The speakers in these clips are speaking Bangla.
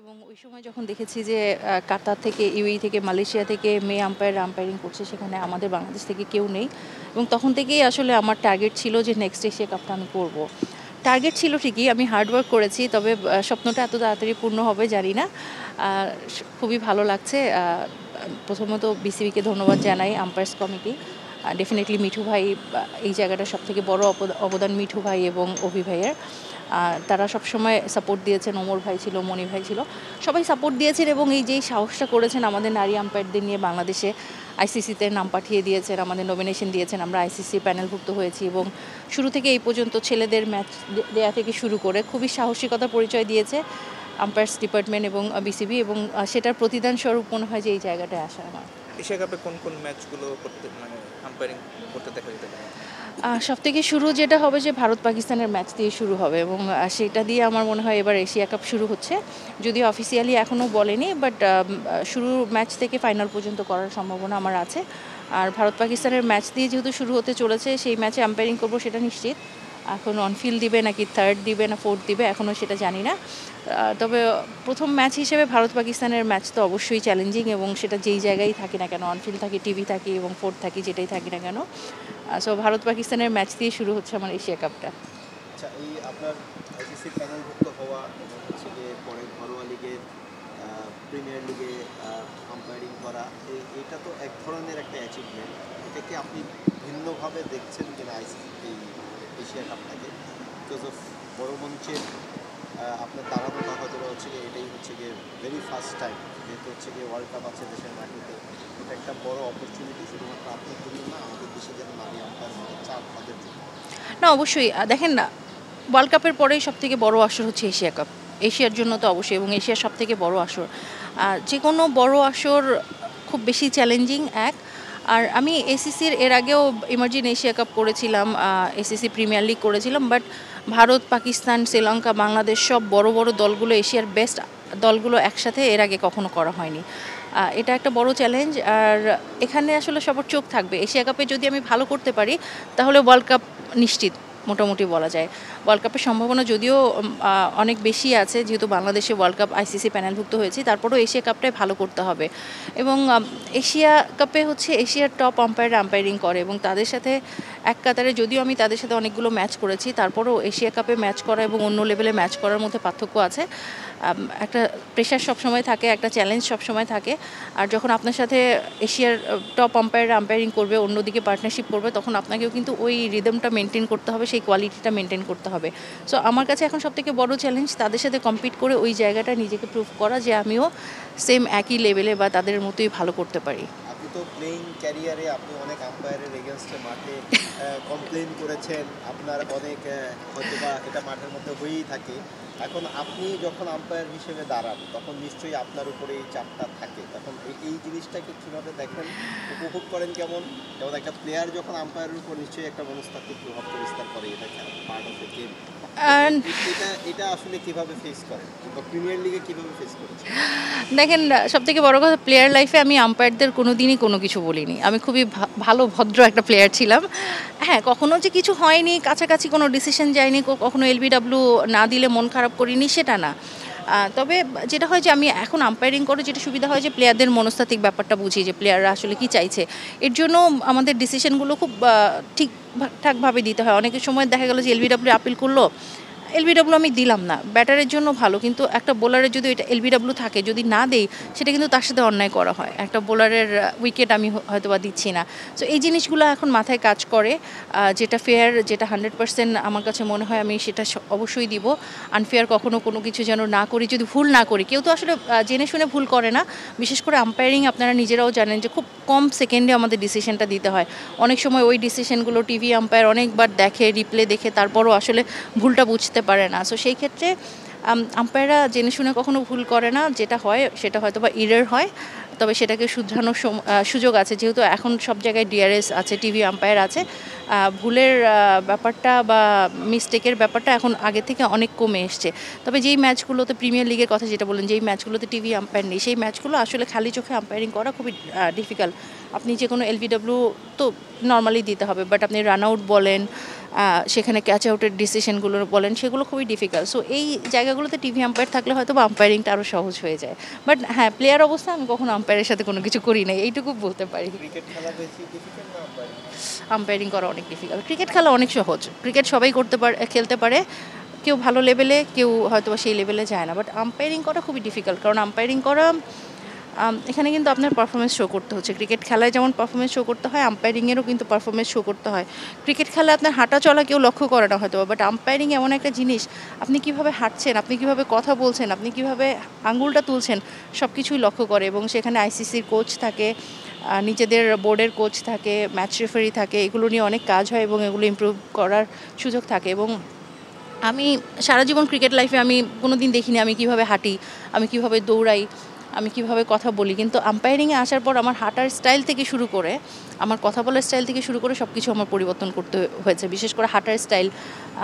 এবং ওই সময় যখন দেখেছি যে কাতার থেকে ইউএই থেকে মালয়েশিয়া থেকে মেয়ে আম্পায়ারিং করছে, সেখানে আমাদের বাংলাদেশ থেকে কেউ নেই এবং তখন থেকেই আসলে আমার টার্গেট ছিল যে নেক্সট এশিয়া কাপটা আমি করব। টার্গেট ছিল ঠিকই, আমি হার্ডওয়ার্ক করেছি, তবে স্বপ্নটা এত তাড়াতাড়ি পূর্ণ হবে জানি না। খুবই ভালো লাগছে। প্রথমত বিসিবিকে ধন্যবাদ জানাই, আম্পায়ার্স কমিটি, ডেফিনেটলি মিঠু ভাই, এই জায়গাটা সবথেকে বড় অবদান মিঠু ভাই এবং অভি ভাইয়ের। তারা সবসময় সাপোর্ট দিয়েছেন, ওমর ভাই ছিল, মনি ভাই ছিল, সবাই সাপোর্ট দিয়েছেন এবং এই যেই সাহসটা করেছেন আমাদের নারী আম্পায়ারদের নিয়ে বাংলাদেশে আইসিসিতে নাম পাঠিয়ে দিয়েছেন, আমাদের নমিনেশন দিয়েছেন, আমরা আইসিসি প্যানেলভুক্ত হয়েছি এবং শুরু থেকে এই পর্যন্ত ছেলেদের ম্যাচ দেয়া থেকে শুরু করে খুবই সাহসিকতার পরিচয় দিয়েছে আম্পায়ার্স ডিপার্টমেন্ট এবং বিসিবি, এবং সেটার প্রতিদান স্বরূপ মনে হয় যে এই জায়গাটায় আসা আমার। এশিয়া কাপে কোন কোন ম্যাচগুলো করতে আম্পায়ারিং করতে দেখা যেতে পারে? সব থেকে শুরু যেটা হবে যে ভারত পাকিস্তানের ম্যাচ দিয়ে শুরু হবে এবং সেটা দিয়ে আমার মনে হয় এবার এশিয়া কাপ শুরু হচ্ছে, যদিও অফিসিয়ালি এখনও বলেনি, বাট শুরু ম্যাচ থেকে ফাইনাল পর্যন্ত করার সম্ভাবনা আমার আছে। আর ভারত পাকিস্তানের ম্যাচ দিয়ে যেহেতু শুরু হতে চলেছে, সেই ম্যাচে আম্পায়ারিং করবো সেটা নিশ্চিত। এখন অনফিল্ড দিবে নাকি থার্ড দিবে না ফোর্থ দিবে এখনও সেটা জানি না। তবে প্রথম ম্যাচ হিসেবে ভারত পাকিস্তানের ম্যাচ তো অবশ্যই চ্যালেঞ্জিং, এবং সেটা যেই জায়গায় থাকি না কেন, অনফিল্ড থাকি, টিভি থাকি এবং ফোর্থ থাকি, যেটাই থাকি না কেন। সো ভারত পাকিস্তানের ম্যাচ দিয়ে শুরু হচ্ছে আমার এশিয়া কাপটা। আচ্ছা, এই আপনার আইসিসি প্যানেলভুক্ত হওয়া এবং হচ্ছে গিয়ে পরে ঘরোয়া লিগের প্রিমিয়ার লিগে আম্পায়ারিং করা, এটা তো এক ধরনের একটা অ্যাচিভমেন্ট। এটাকে আপনি ভিন্নভাবে দেখছেন কিনা আইসিসি এই এশিয়া কাপটাকে? বিকজ অফ বড় মঞ্চের আপনার দাঁড়ানোটা হয়তো হচ্ছে গিয়ে এটাই হচ্ছে গিয়ে ভেরি ফার্স্ট টাইম, যেহেতু হচ্ছে গিয়ে ওয়ার্ল্ড কাপ আছে দেশের মাটিতে, এটা একটা বড় অপরচুনিটি শুধুমাত্র আপনার জন্য না, আমাদের দেশে যেন নারী আম্পায়ার হতে চান তাদের জন্য। না, অবশ্যই দেখেন না, ওয়ার্ল্ড কাপের পরেই সবথেকে বড় আসর হচ্ছে এশিয়া কাপ, এশিয়ার জন্য তো অবশ্যই, এবং এশিয়ার সবথেকে বড় আসর। যে কোনো বড় আসর খুব বেশি চ্যালেঞ্জিং এক। আর আমি এসিসির এর আগেও ইমার্জিন এশিয়া কাপ করেছিলাম, এসিসি প্রিমিয়ার লিগ করেছিলাম, বাট ভারত, পাকিস্তান, শ্রীলঙ্কা, বাংলাদেশ সব বড় বড় দলগুলো, এশিয়ার বেস্ট দলগুলো একসাথে এর আগে কখনো করা হয়নি। এটা একটা বড় চ্যালেঞ্জ, আর এখানে আসলে সবার চোখ থাকবে। এশিয়া কাপে যদি আমি ভালো করতে পারি তাহলে ওয়ার্ল্ড কাপ নিশ্চিত মোটামুটি বলা যায়। ওয়ার্ল্ড কাপের সম্ভাবনা যদিও অনেক বেশি আছে, যেহেতু বাংলাদেশে ওয়ার্ল্ড কাপ আইসিসি প্যানেলভুক্ত হয়েছে, তারপরেও এশিয়া কাপটাই ভালো করতে হবে। এবং এশিয়া কাপে হচ্ছে এশিয়ার টপ আম্পায়াররা আম্পায়ারিং করে এবং তাদের সাথে এক কাতারে, যদিও আমি তাদের সাথে অনেকগুলো ম্যাচ করেছি, তারপরেও এশিয়া কাপে ম্যাচ করা এবং অন্য লেভেলে ম্যাচ করার মধ্যে পার্থক্য আছে। একটা প্রেশার সবসময় থাকে, একটা চ্যালেঞ্জ সবসময় থাকে। আর যখন আপনার সাথে এশিয়ার টপ আম্পায়াররা আম্পায়ারিং করবে, অন্যদিকে পার্টনারশিপ করবে, তখন আপনাকেও কিন্তু ওই রিদমটা মেনটেন করতে হবে, সেই কোয়ালিটিটা মেনটেন করতে হবে। সো আমার কাছে এখন সবথেকে বড় চ্যালেঞ্জ তাদের সাথে কম্পিট করে ওই জায়গাটা নিজেকে প্রুভ করা যে আমিও সেম একই লেভেলে বা তাদের মতোই ভালো করতে পারি। আপনি তো প্লেইং ক্যারিয়ারে আপনি অনেক আম্পায়ারের এগেনস্টে মাঠে কমপ্লেন করেছেন, আপনার অনেক হয়তো বা এটা মাঠের মধ্যে হয়েই থাকে। এখন আপনি যখন আম্পায়ার হিসেবে দাঁড়ান তখন নিশ্চয়ই আপনার উপরে এই চাপটা থাকে, তখন এই জিনিসটাকে কীভাবে দেখেন, উপভোগ করেন কেমন? যেমন একটা প্লেয়ার যখন আম্পায়ারের উপর নিশ্চয়ই একটা মনস্তাত্ত্বিক প্রভাব বিস্তার করে, এটা পার্ট অফ দ্য গেম। এটা আসলে কিভাবে ফেস করেন, বা প্রিমিয়ার লিগে কিভাবে ফেস করেছেন? দেখেন, সবথেকে বড় কথা, প্লেয়ার লাইফে আমি আম্পায়ারদের কোনো দিনই কোনো কিছু বলিনি। আমি খুবই ভালো ভদ্র একটা প্লেয়ার ছিলাম। হ্যাঁ, কখনো যে কিছু হয়নি, কাছাকাছি কোনো ডিসিশন যায়নি, কখনো এলবিডব্লিউ না দিলে মন খারাপ করিনি, সেটা না। তবে যেটা হয় যে আমি এখন আম্পায়ারিং করে যেটা সুবিধা হয় যে প্লেয়ারদের মনস্তাত্ত্বিক ব্যাপারটা বুঝি, যে প্লেয়াররা আসলে কী চাইছে। এর জন্য আমাদের ডিসিশনগুলো খুব ঠিকঠাকভাবে দিতে হয়। অনেকের সময় দেখা গেলো যে এলবিডব্লিউ আপিল করলো, এলবিডব্লিউ আমি দিলাম না, ব্যাটারের জন্য ভালো, কিন্তু একটা বোলারের যদি এটা এলবিডব্লিউ থাকে, যদি না দেই, সেটা কিন্তু তার সাথে অন্যায় করা হয়। একটা বোলারের উইকেট আমি হয়তো বা দিচ্ছি না। সো এই জিনিসগুলো এখন মাথায় কাজ করে, যেটা ফেয়ার, যেটা 100% আমার কাছে মনে হয় আমি সেটা অবশ্যই দিব। আনফেয়ার কখনো কোনো কিছু যেন না করি, যদি ভুল না করি। কেউ তো আসলে জেনে শুনে ভুল করে না, বিশেষ করে আম্পায়ারিং আপনারা নিজেরাও জানেন যে খুব কম সেকেন্ডে আমাদের ডিসিশনটা দিতে হয়। অনেক সময় ওই ডিসিশনগুলো টিভি আম্পায়ার অনেকবার দেখে, রিপ্লে দেখে, তারপরও আসলে ভুলটা বুঝতে পারে না। সো সেই ক্ষেত্রে আম্পায়াররা জেনে শুনে কখনো ভুল করে না, যেটা হয় সেটা হয়তো বা এরর হয়, তবে সেটাকে শুধরানোর সুযোগ আছে, যেহেতু এখন সব জায়গায় ডিআরএস আছে, টিভি আম্পায়ার আছে। ভুলের ব্যাপারটা বা মিস্টেকের ব্যাপারটা এখন আগে থেকে অনেক কমে এসছে। তবে যেই ম্যাচগুলোতে, প্রিমিয়ার লিগের কথা যেটা বললেন, যেই ম্যাচগুলোতে টিভি আম্পায়ার নেই, সেই ম্যাচগুলো আসলে খালি চোখে আম্পায়ারিং করা খুবই ডিফিকাল্ট। আপনি যে কোনো এলবিডব্লিউ তো নর্মালি দিতে হবে, বাট আপনি রান আউট বলেন, সেখানে ক্যাচ আউটের ডিসিশনগুলো বলেন সেগুলো খুবই ডিফিকাল্ট। সো এই জায়গাগুলোতে টিভি আম্পায়ার থাকলে হয়তো বা আম্পায়ারিংটা আরও সহজ হয়ে যায়। বাট হ্যাঁ, প্লেয়ার অবস্থা আমি কখনো আম্পায়ারের সাথে কোনো কিছু করি নাই, এইটুকু বলতে পারি। ক্রিকেট খেলা বেশি ডিফিকাল্ট না আম্পায়ারিং? আম্পায়ারিং করা অনেক ডিফিকাল্ট। ক্রিকেট খেলা অনেক সহজ, ক্রিকেট সবাই করতে পারে, খেলতে পারে, কেউ ভালো লেভেলে, কেউ হয়তো বা সেই লেভেলে যায় না। বাট আম্পায়ারিং করা খুবই ডিফিকাল্ট, কারণ আম্পায়ারিং করা এখানে কিন্তু আপনার পারফরমেন্স শো করতে হচ্ছে। ক্রিকেট খেলায় যেমন পারফরমেন্স শো করতে হয়, আম্পায়ারিংয়েরও কিন্তু পারফরমেন্স শো করতে হয়। ক্রিকেট খেলায় আপনার হাঁটা চলা কেউ লক্ষ্য করে না হয়তো, বাট আম্পায়ারিং এমন একটা জিনিস, আপনি কিভাবে হাঁটছেন, আপনি কিভাবে কথা বলছেন, আপনি কিভাবে আঙুলটা তুলছেন, সব কিছুই লক্ষ্য করে। এবং সেখানে আইসিসির কোচ থাকে, নিজেদের বোর্ডের কোচ থাকে, ম্যাচ রেফারি থাকে, এগুলো নিয়ে অনেক কাজ হয় এবং এগুলো ইমপ্রুভ করার সুযোগ থাকে। এবং আমি সারা জীবন ক্রিকেট লাইফে আমি কোনো দিন দেখিনি আমি কিভাবে হাঁটি, আমি কিভাবে দৌড়াই, আমি কিভাবে কথা বলি। কিন্তু আম্পায়ারিংয়ে আসার পর আমার হাঁটার স্টাইল থেকে শুরু করে, আমার কথা বলার স্টাইল থেকে শুরু করে সব কিছু আমার পরিবর্তন করতে হয়েছে। বিশেষ করে হাঁটার স্টাইল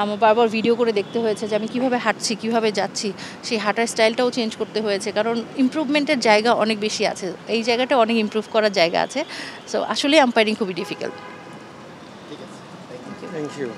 আমার বারবার ভিডিও করে দেখতে হয়েছে যে আমি কিভাবে হাঁটছি, কিভাবে যাচ্ছি, সেই হাঁটার স্টাইলটাও চেঞ্জ করতে হয়েছে, কারণ ইমপ্রুভমেন্টের জায়গা অনেক বেশি আছে, এই জায়গাটা অনেক ইমপ্রুভ করার জায়গা আছে। সো আসলে আম্পায়ারিং খুবই ডিফিকাল্ট। ঠিক আছে, থ্যাংক ইউ। Thank you.